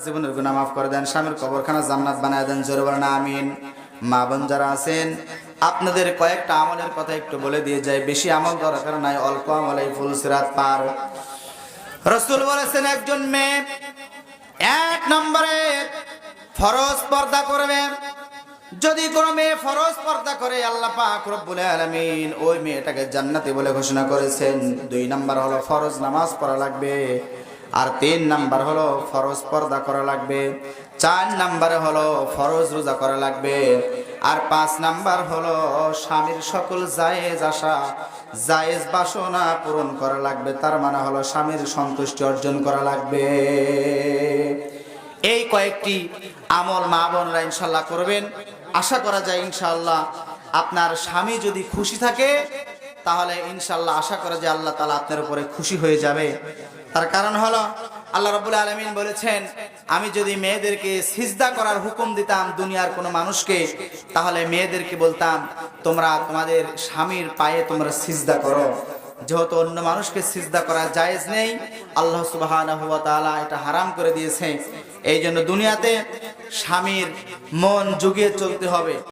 জীবনের গুনাহ মাফ করে দেন, স্বামীর কবরখানা জান্নাত বানায় দেন, জোরে বলেন আমিন। মা বোন যারা আছেন, আপনাদের কয়েকটা আমলের কথা একটু বলে দিয়ে যাই। বেশি আমল দরকার নাই, অল্প আমলেই ফুল সিরাত পার। রাসূল বলেছেন একজন মেয়ে এক নম্বরে ফরজ পর্দা করবে। যদি কোনো মেয়ে ফরজ পর্দা করে, আল্লাহ পাক রব্বুল আলামিন ওই মেয়েটাকে জান্নাতি বলে ঘোষণা করেছেন। 2 নাম্বার হলো ফরজ নামাজ পড়া লাগবে, আর 3 নাম্বার হলো ফরজ পর্দা করা লাগবে, 4 নাম্বারে হলো ফরজ রোজা করা লাগবে, আর 5 নাম্বার হলো স্বামীর সকল জায়েজ আশা জায়েজ বাসনা পূরণ করা লাগবে। তার মানে হলো স্বামীর সন্তুষ্টি অর্জন করা লাগবে। এই কয়েকটি আমল মা বোনরা ইনশাল্লাহ করবেন। আশা করা যায় ইনশাআল্লাহ আপনার স্বামী যদি খুশি থাকে, তাহলে ইনশাআল্লাহ আশা করা যায় আল্লাহ তাআলা আপনার উপরে খুশি হয়ে যাবে। তার কারণ হলো আল্লাহ রাব্বুল আলামিন বলেছেন, আমি যদি মেয়েদেরকে সিজদা করার হুকুম দিতাম দুনিয়ার কোনো মানুষকে, তাহলে মেয়েদেরকে বলতাম তোমরা তোমাদের স্বামীর পায়ে তোমরা সিজদা করো। যেহেতু অন্য মানুষকে সিজদা করা জায়েজ নেই, আল্লাহ সুবহানাহু ওয়া তাআলা এটা হারাম করে দিয়েছে। এই জন্য দুনিয়াতে স্বামীর মন জুগিয়ে চলতে হবে।